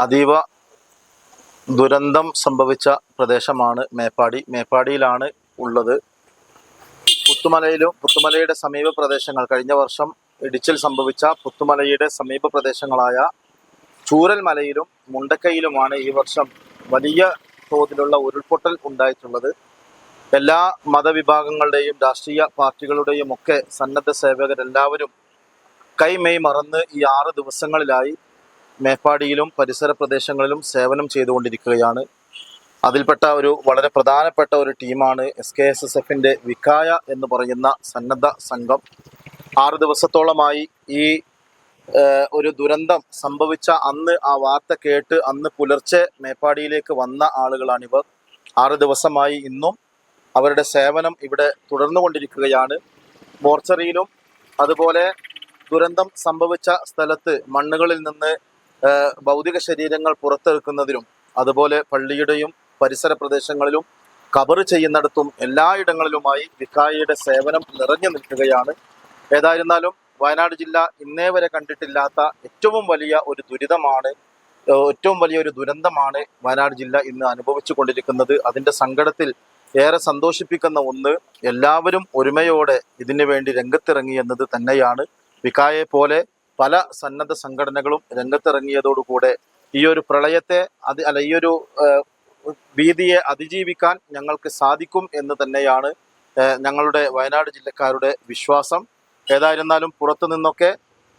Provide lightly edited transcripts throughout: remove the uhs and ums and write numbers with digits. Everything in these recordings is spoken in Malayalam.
അതീവ ദുരന്തം സംഭവിച്ച പ്രദേശമാണ് മേപ്പാടി. മേപ്പാടിയിലാണ് ഉള്ളത്. പുത്തുമലയുടെ സമീപ പ്രദേശങ്ങൾ, കഴിഞ്ഞ വർഷം ഇടിച്ചിൽ സംഭവിച്ച പുത്തുമലയുടെ സമീപ പ്രദേശങ്ങളായ ചൂരൽമലയിലും മുണ്ടക്കയിലുമാണ് ഈ വർഷം വലിയ തോതിലുള്ള ഉരുൾപൊട്ടൽ ഉണ്ടായിട്ടുള്ളത്. എല്ലാ മതവിഭാഗങ്ങളുടെയും രാഷ്ട്രീയ പാർട്ടികളുടെയും ഒക്കെ സന്നദ്ധ സേവകരെല്ലാവരും കൈമെയ് മറന്ന് ഈ 6 ദിവസങ്ങളിലായി മേപ്പാടിയിലും പരിസര പ്രദേശങ്ങളിലും സേവനം ചെയ്തുകൊണ്ടിരിക്കുകയാണ്. അതിൽപ്പെട്ട ഒരു വളരെ പ്രധാനപ്പെട്ട ഒരു ടീമാണ് SKSSFന്റെ വിക്കായ എന്ന് പറയുന്ന സന്നദ്ധ സംഘം. 6 ദിവസത്തോളമായി ഈ ഒരു ദുരന്തം സംഭവിച്ച അന്ന് ആ വാർത്ത കേട്ട് അന്ന് പുലർച്ചെ മേപ്പാടിയിലേക്ക് വന്ന ആളുകളാണിവർ. 6 ദിവസമായി ഇന്നും അവരുടെ സേവനം ഇവിടെ തുടർന്നുകൊണ്ടിരിക്കുകയാണ്. മോർച്ചറിയിലും അതുപോലെ ദുരന്തം സംഭവിച്ച സ്ഥലത്ത് മണ്ണുകളിൽ നിന്ന് ഭൗതിക ശരീരങ്ങൾ പുറത്തെടുക്കുന്നതിലും അതുപോലെ പള്ളിയുടെയും പരിസര പ്രദേശങ്ങളിലും കബറ് ചെയ്യുന്നിടത്തും എല്ലായിടങ്ങളിലുമായി വിക്കായയുടെ സേവനം നിറഞ്ഞു നിൽക്കുകയാണ്. ഏതായിരുന്നാലും വയനാട് ജില്ല ഇന്നേ വരെ കണ്ടിട്ടില്ലാത്ത ഏറ്റവും വലിയ ഒരു ദുരന്തമാണ് വയനാട് ജില്ല ഇന്ന് അനുഭവിച്ചു കൊണ്ടിരിക്കുന്നത്. അതിൻ്റെ സങ്കടത്തിൽ ഏറെ സന്തോഷിപ്പിക്കുന്ന ഒന്ന്, എല്ലാവരും ഒരുമയോടെ ഇതിനു വേണ്ടി രംഗത്തിറങ്ങി എന്നത് തന്നെയാണ്. വിക്കായെ പോലെ പല സന്നദ്ധ സംഘടനകളും രംഗത്തിറങ്ങിയതോടുകൂടെ ഈ ഒരു പ്രളയത്തെ ഈ ഒരു ഭീതിയെ അതിജീവിക്കാൻ ഞങ്ങൾക്ക് സാധിക്കും എന്ന് തന്നെയാണ് ഞങ്ങളുടെ വയനാട് ജില്ലക്കാരുടെ വിശ്വാസം. ഏതായിരുന്നാലും പുറത്തു നിന്നൊക്കെ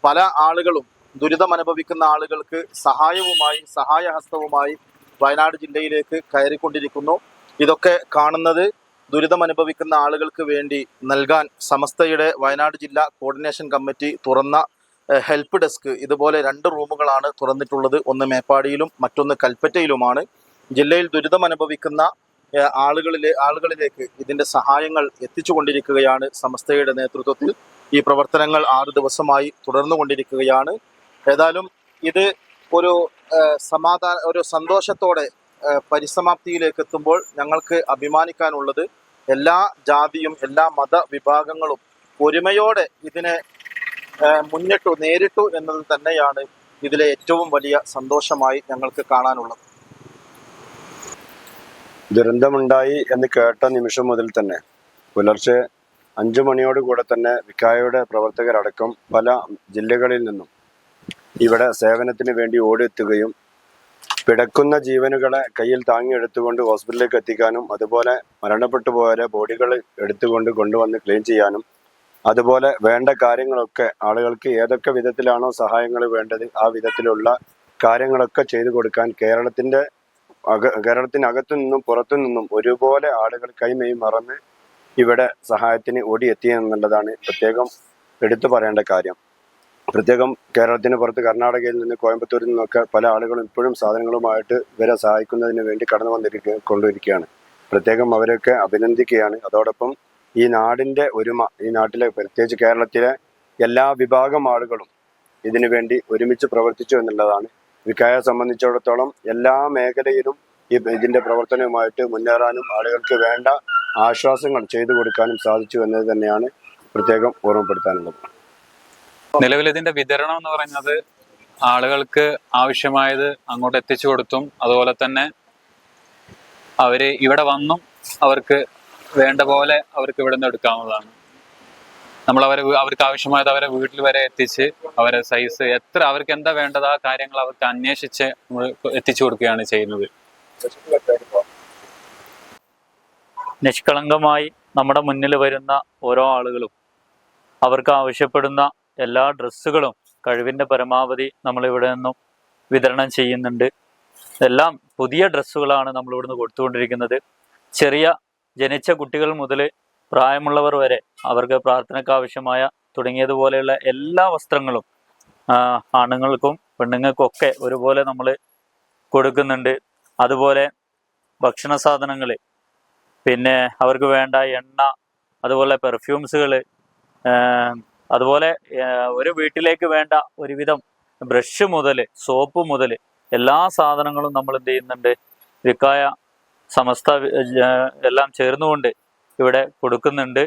പല ആളുകളും ദുരിതമനുഭവിക്കുന്ന ആളുകൾക്ക് സഹായഹസ്തവുമായി വയനാട് ജില്ലയിലേക്ക് കയറിക്കൊണ്ടിരിക്കുന്നു. ഇതൊക്കെ കാണുന്നത് ദുരിതമനുഭവിക്കുന്ന ആളുകൾക്ക് വേണ്ടി നൽകാൻ സമസ്തയുടെ വയനാട് ജില്ലാ കോർഡിനേഷൻ കമ്മിറ്റി തുറന്ന ഹെൽപ്പ് ഡെസ്ക്, ഇതുപോലെ 2 റൂമുകളാണ് തുറന്നിട്ടുള്ളത്. ഒന്ന് മേപ്പാടിയിലും മറ്റൊന്ന് കൽപ്പറ്റയിലുമാണ്. ജില്ലയിൽ ദുരിതമനുഭവിക്കുന്ന ആളുകളിലേക്ക് ഇതിൻ്റെ സഹായങ്ങൾ എത്തിച്ചുകൊണ്ടിരിക്കുകയാണ് സമസ്തയുടെ നേതൃത്വത്തിൽ. ഈ പ്രവർത്തനങ്ങൾ 6 ദിവസമായി തുടർന്നുകൊണ്ടിരിക്കുകയാണ്. ഏതായാലും ഇത് ഒരു സന്തോഷത്തോടെ പരിസമാപ്തിയിലേക്ക് എത്തുമ്പോൾ ഞങ്ങൾക്ക് അഭിമാനിക്കാനുള്ളത്, എല്ലാ ജാതിയും എല്ലാ മതവിഭാഗങ്ങളും ഒരുമയോടെ ഇതിനെ നേരിട്ടു എന്നത് തന്നെയാണ് ഇതിലെ ഏറ്റവും വലിയ സന്തോഷമായി ഞങ്ങൾക്ക് കാണാനുള്ളത്. ദുരന്തമുണ്ടായി എന്ന് കേട്ട നിമിഷം മുതൽ തന്നെ പുലർച്ചെ 5 മണിയോടുകൂടെ തന്നെ വിക്കായയുടെ പ്രവർത്തകരടക്കം പല ജില്ലകളിൽ നിന്നും ഇവിടെ സേവനത്തിന് വേണ്ടി ഓടിയെത്തുകയും പിടക്കുന്ന ജീവനുകളെ കയ്യിൽ താങ്ങിയെടുത്തുകൊണ്ട് ഹോസ്പിറ്റലിലേക്ക് എത്തിക്കാനും അതുപോലെ മരണപ്പെട്ടു പോയവരെ ബോഡികൾ കൊണ്ടുവന്ന് ക്ലീൻ ചെയ്യാനും അതുപോലെ വേണ്ട കാര്യങ്ങളൊക്കെ ആളുകൾക്ക് ഏതൊക്കെ വിധത്തിലാണോ സഹായങ്ങൾ വേണ്ടത് ആ വിധത്തിലുള്ള കാര്യങ്ങളൊക്കെ ചെയ്തു കൊടുക്കാൻ കേരളത്തിനകത്തു നിന്നും പുറത്തു നിന്നും ഒരുപോലെ ആളുകൾ കൈമെയ് മറന്ന് ഇവിടെ സഹായത്തിന് ഓടിയെത്തിയെന്നുള്ളതാണ് പ്രത്യേകം എടുത്തു പറയേണ്ട കാര്യം. പ്രത്യേകം കേരളത്തിന് പുറത്ത് കർണാടകയിൽ നിന്ന് കോയമ്പത്തൂരിൽ നിന്നൊക്കെ പല ആളുകളും ഇപ്പോഴും സാധനങ്ങളുമായിട്ട് ഇവരെ സഹായിക്കുന്നതിന് വേണ്ടി കടന്നു കൊണ്ടിരിക്കുകയാണ്. പ്രത്യേകം അവരൊക്കെ അഭിനന്ദിക്കുകയാണ്. അതോടൊപ്പം ഈ നാടിൻ്റെ ഒരുമ, ഈ നാട്ടിലെ പ്രത്യേകിച്ച് കേരളത്തിലെ എല്ലാ വിഭാഗം ആളുകളും ഇതിനു വേണ്ടി ഒരുമിച്ച് പ്രവർത്തിച്ചു എന്നുള്ളതാണ്. വിക്കായെ സംബന്ധിച്ചിടത്തോളം എല്ലാ മേഖലയിലും ഇതിൻ്റെ പ്രവർത്തനവുമായിട്ട് മുന്നേറാനും ആളുകൾക്ക് വേണ്ട ആശ്വാസങ്ങൾ ചെയ്തു കൊടുക്കാനും സാധിച്ചു എന്നത് തന്നെയാണ് പ്രത്യേകം ഓർമ്മപ്പെടുത്താനുള്ളത്. നിലവിൽ ഇതിന്റെ വിതരണം എന്ന് പറയുന്നത് ആളുകൾക്ക് ആവശ്യമായത് അങ്ങോട്ട് എത്തിച്ചു കൊടുത്തും അതുപോലെ തന്നെ അവര് ഇവിടെ വന്നും അവർക്ക് വേണ്ട പോലെ അവർക്ക് ഇവിടെ നിന്ന് എടുക്കാവുന്നതാണ്. നമ്മൾ അവർക്ക് ആവശ്യമായത് അവരെ വീട്ടിൽ വരെ എത്തിച്ച് അവരെ സൈസ് അവർക്ക് എന്താ വേണ്ടത് ആ കാര്യങ്ങൾ അവർക്ക് അന്വേഷിച്ച് നമ്മൾ എത്തിച്ചു കൊടുക്കുകയാണ് ചെയ്യുന്നത്. നിഷ്കളങ്കമായി നമ്മുടെ മുന്നിൽ വരുന്ന ഓരോ ആളുകളും അവർക്ക് ആവശ്യപ്പെടുന്ന എല്ലാ ഡ്രസ്സുകളും കഴിവിൻ്റെ പരമാവധി നമ്മളിവിടെ നിന്നും വിതരണം ചെയ്യുന്നുണ്ട്. എല്ലാം പുതിയ ഡ്രസ്സുകളാണ് നമ്മളിവിടുന്ന് കൊടുത്തുകൊണ്ടിരിക്കുന്നത്. ജനിച്ച കുട്ടികൾ മുതൽ പ്രായമുള്ളവർ വരെ അവർക്ക് പ്രാർത്ഥനയ്ക്ക് ആവശ്യമായ തുടങ്ങിയതുപോലെയുള്ള എല്ലാ വസ്ത്രങ്ങളും ആണുങ്ങൾക്കും പെണ്ണുങ്ങൾക്കും ഒക്കെ ഒരുപോലെ നമ്മൾ കൊടുക്കുന്നുണ്ട്. അതുപോലെ ഭക്ഷണ സാധനങ്ങൾ, പിന്നെ അവർക്ക് വേണ്ട എണ്ണ, അതുപോലെ പെർഫ്യൂംസുകൾ, അതുപോലെ ഒരു വീട്ടിലേക്ക് വേണ്ട ഒരുവിധം ബ്രഷ് മുതൽ സോപ്പ് മുതൽ എല്ലാ സാധനങ്ങളും നമ്മൾ എന്ത് ചെയ്യുന്നുണ്ട്, വിക്കായ സമസ്ത എല്ലാം ചേർന്നുകൊണ്ട് ഇവിടെ കൊടുക്കുന്നുണ്ട്.